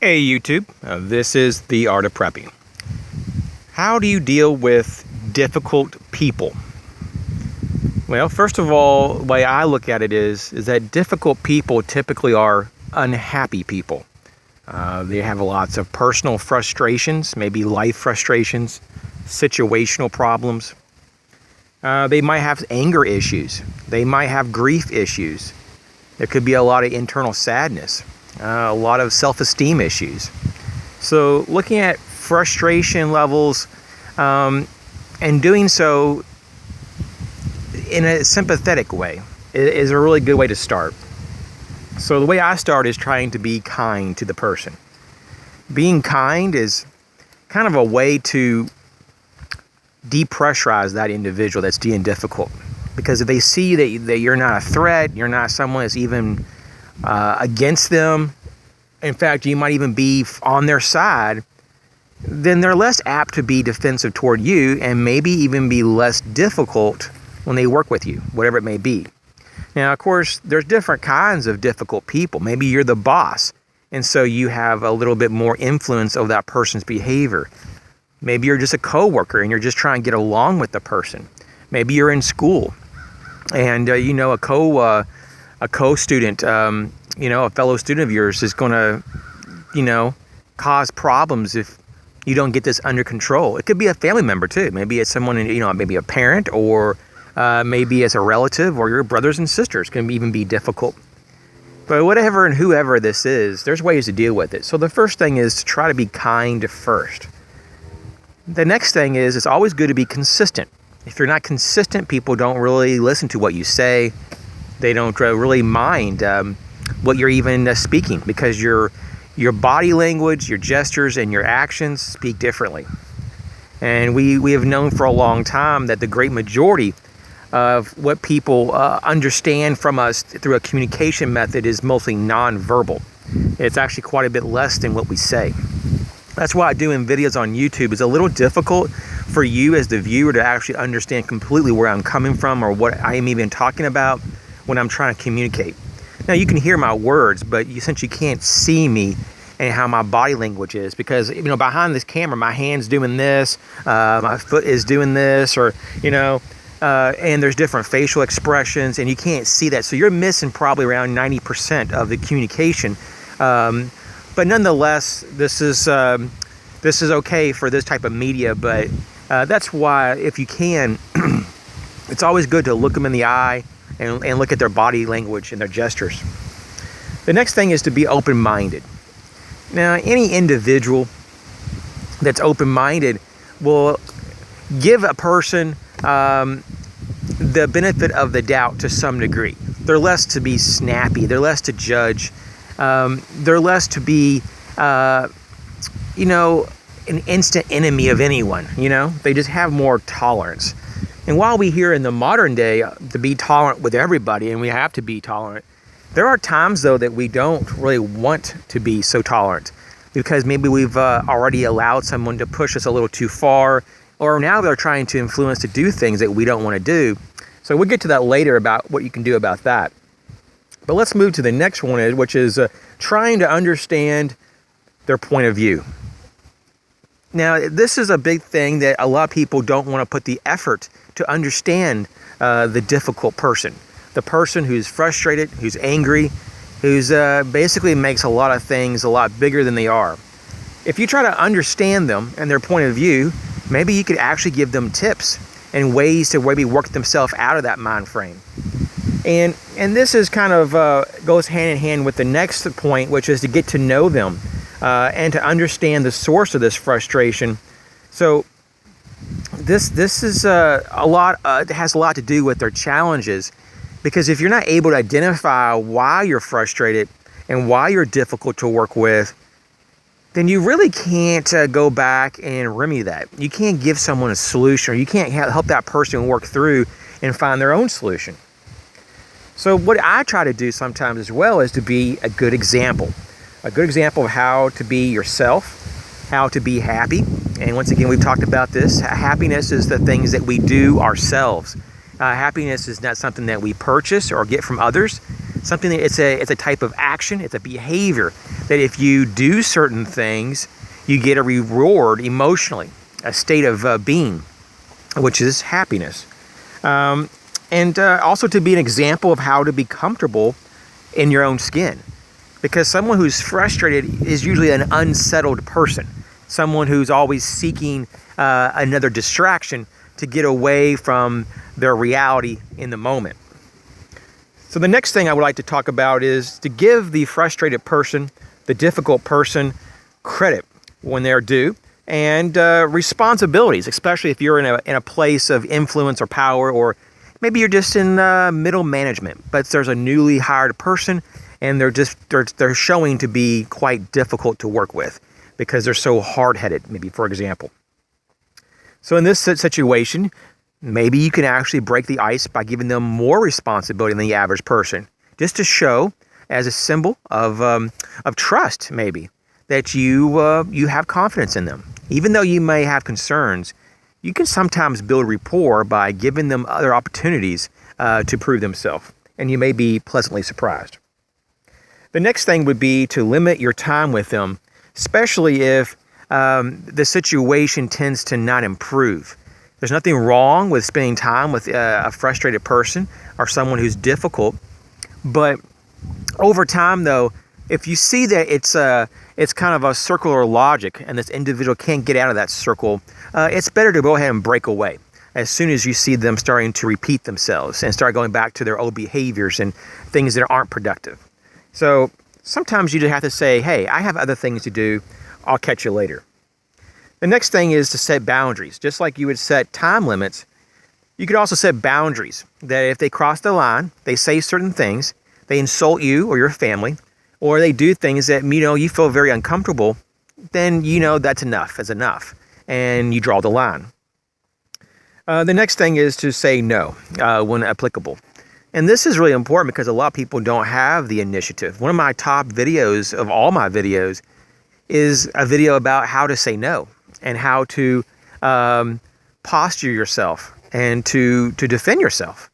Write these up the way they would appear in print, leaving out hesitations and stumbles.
Hey YouTube, this is The Art of Prepping. How do you deal with difficult people? Well, first of all, the way I look at it is that difficult people typically are unhappy people. They have lots of personal frustrations, maybe life frustrations, situational problems. They might have anger issues. They might have grief issues. There could be a lot of internal sadness. A lot of self-esteem issues. So looking at frustration levels and doing so in a sympathetic way is a really good way to start. So the way I start is trying to be kind to the person. Being kind is kind of a way to depressurize that individual that's being difficult. Because if they see that you're not a threat, you're not someone that's even against them, in fact, you might even be on their side, then they're less apt to be defensive toward you and maybe even be less difficult when they work with you, whatever it may be. Now, of course, there's different kinds of difficult people. Maybe you're the boss, and so you have a little bit more influence of that person's behavior. Maybe you're just a coworker and you're just trying to get along with the person. Maybe you're in school and a co-student, a fellow student of yours is going to, cause problems if you don't get this under control. It could be a family member too. Maybe it's someone, maybe a parent, or maybe it's a relative, or your brothers and sisters can even be difficult. But whatever and whoever this is, there's ways to deal with it. So the first thing is to try to be kind first. The next thing is it's always good to be consistent. If you're not consistent, people don't really listen to what you say. They don't really mind what you're even speaking, because your body language, your gestures, and your actions speak differently. And we have known for a long time that the great majority of what people understand from us through a communication method is mostly nonverbal. It's actually quite a bit less than what we say. That's why doing videos on YouTube is a little difficult for you as the viewer to actually understand completely where I'm coming from or what I am even talking about when I'm trying to communicate. Now, you can hear my words, but since you can't see me and how my body language is, because behind this camera, my hand's doing this, my foot is doing this, or and there's different facial expressions, and you can't see that, so you're missing probably around 90% of the communication. But nonetheless, this is okay for this type of media. But that's why, if you can, it's always good to look them in the eye and look at their body language and their gestures. The next thing is to be open-minded. Now, any individual that's open-minded will give a person the benefit of the doubt to some degree. They're less to be snappy. They're less to judge. They're less to be, an instant enemy of anyone. They just have more tolerance. And while we hear in the modern day to be tolerant with everybody, and we have to be tolerant, there are times, though, that we don't really want to be so tolerant, because maybe we've already allowed someone to push us a little too far, or now they're trying to influence to do things that we don't want to do. So we'll get to that later about what you can do about that. But let's move to the next one, which is trying to understand their point of view. Now, this is a big thing that a lot of people don't want to put the effort to understand the difficult person. The person who's frustrated, who's angry, who's basically makes a lot of things a lot bigger than they are. If you try to understand them and their point of view, maybe you could actually give them tips and ways to maybe work themselves out of that mind frame. And this is kind of goes hand in hand with the next point, which is to get to know them and to understand the source of this frustration. So this is a lot. It has a lot to do with their challenges, because if you're not able to identify why you're frustrated and why you're difficult to work with, then you really can't go back and remedy that. You can't give someone a solution, or you can't help that person work through and find their own solution. So what I try to do sometimes as well is to be a good example of how to be yourself, how to be happy. And once again, we've talked about this. Happiness is the things that we do ourselves. Happiness is not something that we purchase or get from others. Something that it's a type of action, it's a behavior that if you do certain things, you get a reward emotionally, a state of being, which is happiness. And also to be an example of how to be comfortable in your own skin. Because someone who's frustrated is usually an unsettled person, someone who's always seeking another distraction to get away from their reality in the moment. So the next thing I would like to talk about is to give the frustrated person, the difficult person, credit when they're due, and responsibilities, especially if you're in a place of influence or power, or maybe you're just in middle management, but there's a newly hired person and they're showing to be quite difficult to work with because they're so hard-headed, maybe, for example. So in this situation, maybe you can actually break the ice by giving them more responsibility than the average person, just to show as a symbol of trust, maybe, that you have confidence in them. Even though you may have concerns, you can sometimes build rapport by giving them other opportunities to prove themselves, and you may be pleasantly surprised. The next thing would be to limit your time with them, especially if the situation tends to not improve. There's nothing wrong with spending time with a frustrated person or someone who's difficult, but over time, though, if you see that it's kind of a circular logic and this individual can't get out of that circle, it's better to go ahead and break away as soon as you see them starting to repeat themselves and start going back to their old behaviors and things that aren't productive. So sometimes you just have to say, hey, I have other things to do. I'll catch you later. The next thing is to set boundaries. Just like you would set time limits, you could also set boundaries that if they cross the line, they say certain things, they insult you or your family, or they do things that, you feel very uncomfortable, then that's enough is enough, and you draw the line. The next thing is to say no when applicable. And this is really important because a lot of people don't have the initiative. One of my top videos of all my videos is a video about how to say no and how to posture yourself and to defend yourself.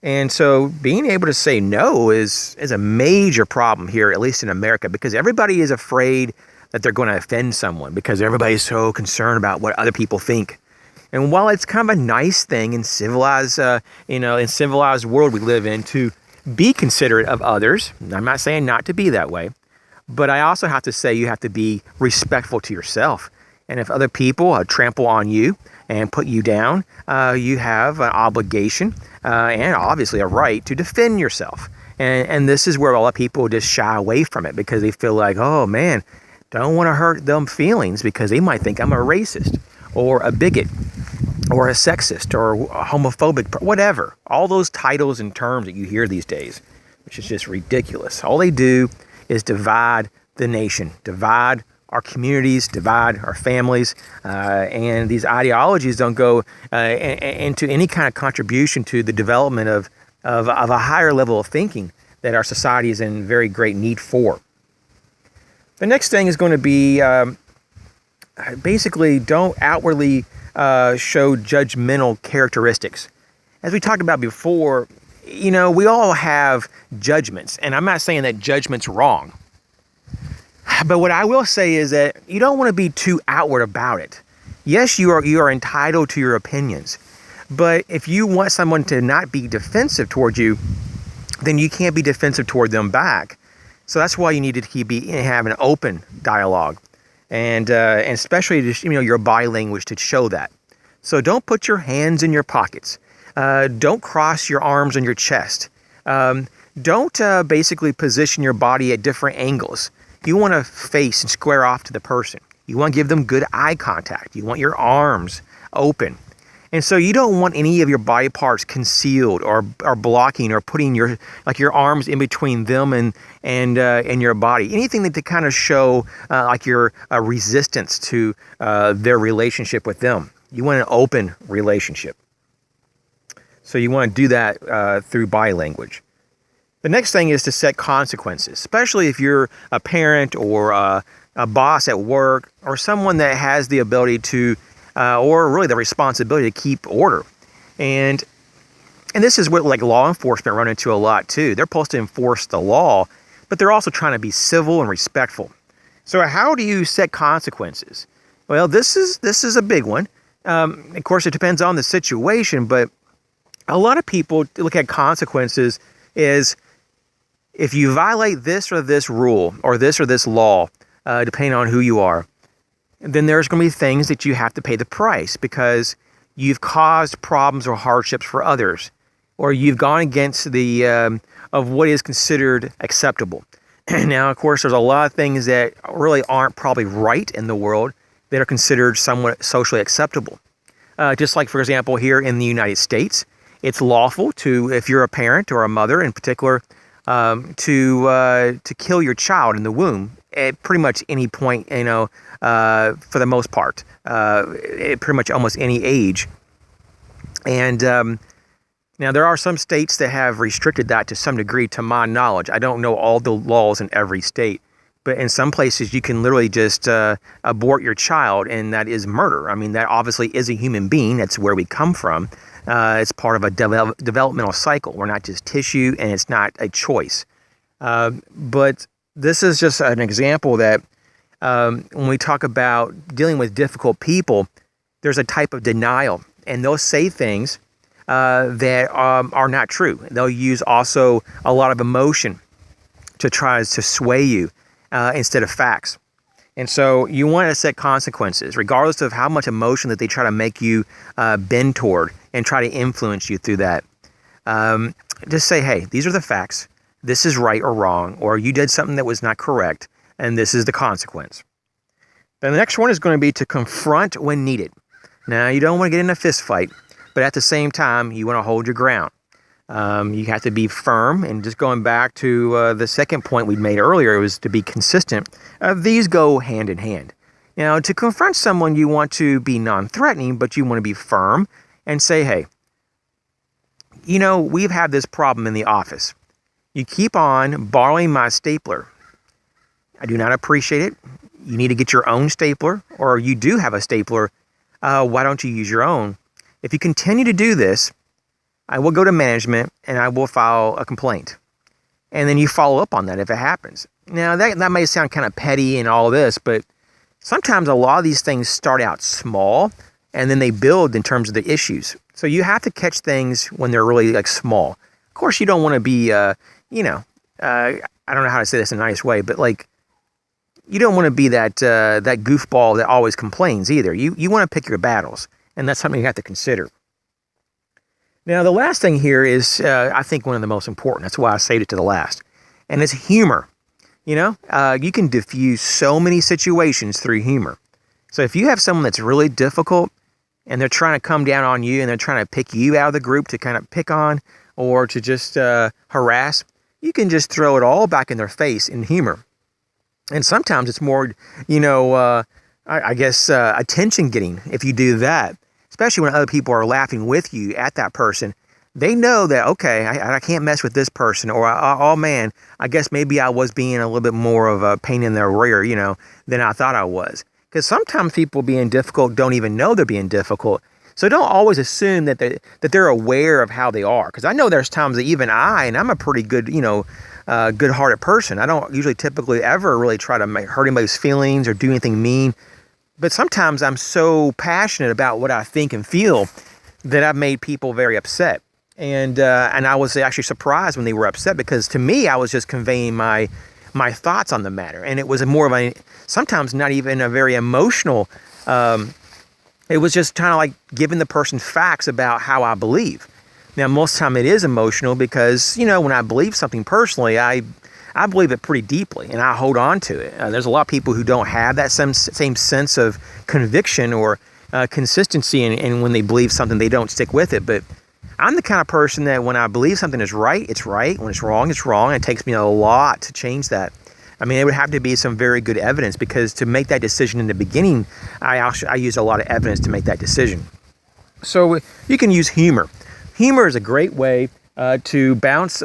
And so being able to say no is a major problem here, at least in America, because everybody is afraid that they're going to offend someone because everybody's so concerned about what other people think. And while it's kind of a nice thing in civilized world we live in to be considerate of others, I'm not saying not to be that way, but I also have to say you have to be respectful to yourself. And if other people trample on you and put you down, you have an obligation and obviously a right to defend yourself. And this is where a lot of people just shy away from it because they feel like, oh man, don't want to hurt them feelings because they might think I'm a racist or a bigot or a sexist or a homophobic, whatever. All those titles and terms that you hear these days, which is just ridiculous. All they do is divide the nation, divide our communities, divide our families, and these ideologies don't go into any kind of contribution to the development of a higher level of thinking that our society is in very great need for. The next thing is going to be basically don't outwardly show judgmental characteristics. As we talked about before, we all have judgments, and I'm not saying that judgment's wrong. But what I will say is that you don't want to be too outward about it. Yes, you are entitled to your opinions, but if you want someone to not be defensive toward you, then you can't be defensive toward them back. So that's why you need to have an open dialogue, and especially your body language to show that. So don't put your hands in your pockets. Don't cross your arms on your chest. Don't basically position your body at different angles. You want to face and square off to the person. You want to give them good eye contact. You want your arms open. And so you don't want any of your body parts concealed or blocking or putting your arms in between them and your body. Anything that to kind of show like your resistance to their relationship with them. You want an open relationship. So you want to do that through body language. The next thing is to set consequences, especially if you're a parent or a boss at work or someone that has the ability to, or really the responsibility to keep order. And And this is what like law enforcement run into a lot too. They're supposed to enforce the law, but they're also trying to be civil and respectful. So how do you set consequences? Well, this is a big one. Of course, it depends on the situation, but a lot of people look at consequences as if you violate this or this rule or this law, depending on who you are, then there's going to be things that you have to pay the price because you've caused problems or hardships for others, or you've gone against the of what is considered acceptable. Now, of course, there's a lot of things that really aren't probably right in the world that are considered somewhat socially acceptable. Just like, for example, here in the United States, it's lawful to, if you're a parent or a mother in particular, to kill your child in the womb at pretty much any point, for the most part, at pretty much almost any age. And now there are some states that have restricted that to some degree, to my knowledge. I don't know all the laws in every state, but in some places you can literally just abort your child, and that is murder. I mean, that obviously is a human being. That's where we come from. It's part of a developmental cycle. We're not just tissue, and it's not a choice. But this is just an example that when we talk about dealing with difficult people, there's a type of denial, and they'll say things that are not true. They'll use also a lot of emotion to try to sway you instead of facts. And so you want to set consequences, regardless of how much emotion that they try to make you bend toward and try to influence you through that. Just say, hey, these are the facts. This is right or wrong, or you did something that was not correct, and this is the consequence. Then the next one is going to be to confront when needed. Now, you don't want to get in a fist fight, but at the same time, you want to hold your ground. You have to be firm, and just going back to the second point we made earlier, it was to be consistent. These go hand in hand. Now, to confront someone, you want to be non-threatening, but you want to be firm and say, hey, we've had this problem in the office. You keep on borrowing my stapler. I do not appreciate it. You need to get your own stapler, or you do have a stapler. Why don't you use your own? If you continue to do this, I will go to management and I will file a complaint. And then you follow up on that if it happens. Now, that may sound kind of petty and all this, but sometimes a lot of these things start out small and then they build in terms of the issues. So you have to catch things when they're really like small. Of course, you don't want to be, I don't know how to say this in a nice way, but like, you don't want to be that goofball that always complains either. You want to pick your battles, and that's something you have to consider. Now, the last thing here is, I think, one of the most important. That's why I saved it to the last, and it's humor. You can diffuse so many situations through humor. So if you have someone that's really difficult, and they're trying to come down on you, and they're trying to pick you out of the group to kind of pick on, or to just harass, you can just throw it all back in their face in humor. And sometimes it's more, attention getting if you do that, especially when other people are laughing with you at that person. They know that, okay, I can't mess with this person, or, oh man, I guess maybe I was being a little bit more of a pain in their rear, than I thought I was. Because sometimes people being difficult don't even know they're being difficult. So don't always assume that they're aware of how they are. Because I know there's times that even and I'm a pretty good, good-hearted person. I don't usually typically ever really try to hurt anybody's feelings or do anything mean. But sometimes I'm so passionate about what I think and feel that I've made people very upset. And I was actually surprised when they were upset, because to me, I was just conveying my thoughts on the matter. And it was more of sometimes not even a very emotional, it was just kind of like giving the person facts about how I believe. Now, most of the time it is emotional because, when I believe something personally, I believe it pretty deeply and I hold on to it. There's a lot of people who don't have that same sense of conviction or consistency, and when they believe something, they don't stick with it. But I'm the kind of person that when I believe something is right, it's right. When it's wrong, it's wrong. It takes me a lot to change that. I mean, it would have to be some very good evidence, because to make that decision in the beginning, I use a lot of evidence to make that decision. So you can use humor. Humor is a great way to bounce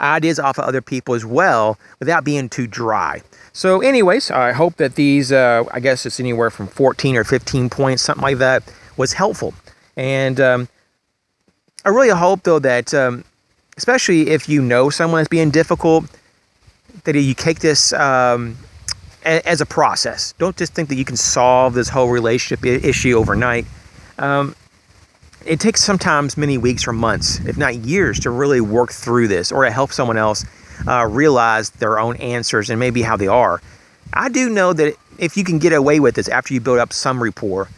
ideas off of other people as well without being too dry. So anyways, I hope that these, I guess it's anywhere from 14 or 15 points, something like that, was helpful. And I really hope, though, that especially if you know someone is being difficult, that you take this as a process. Don't just think that you can solve this whole relationship issue overnight. It takes sometimes many weeks or months, if not years, to really work through this or to help someone else realize their own answers and maybe how they are. I do know that if you can get away with this after you build up some rapport,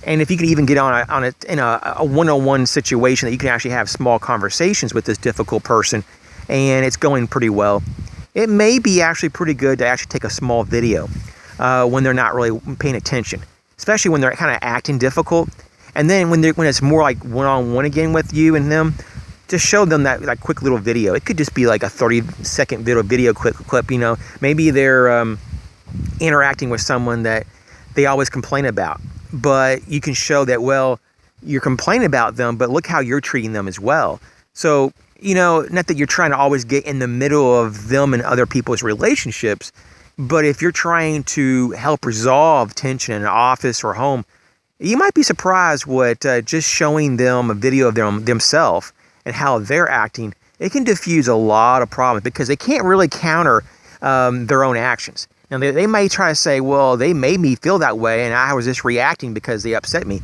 and if you can even get in a one-on-one situation that you can actually have small conversations with this difficult person, and it's going pretty well, it may be actually pretty good to actually take a small video when they're not really paying attention, especially when they're kind of acting difficult. And then when it's more like one-on-one again with you and them, just show them that like quick little video. It could just be like a 30-second video clip. Maybe they're interacting with someone that they always complain about, but you can show that, well, you're complaining about them, but look how you're treating them as well. So, not that you're trying to always get in the middle of them and other people's relationships, but if you're trying to help resolve tension in an office or home, you might be surprised what just showing them a video of themselves and how they're acting, it can diffuse a lot of problems because they can't really counter their own actions. Now, they may try to say, well, they made me feel that way and I was just reacting because they upset me.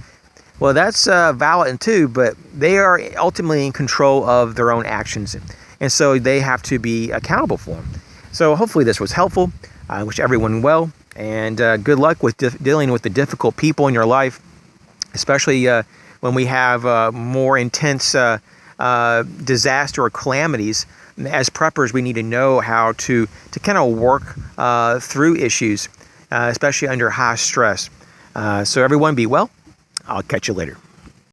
Well, that's valid too, but they are ultimately in control of their own actions, and so they have to be accountable for them. So hopefully this was helpful. I wish everyone well, and good luck with dealing with the difficult people in your life, especially when we have more intense disaster or calamities. As preppers, we need to know how to kind of work through issues, especially under high stress. So everyone be well. I'll catch you later.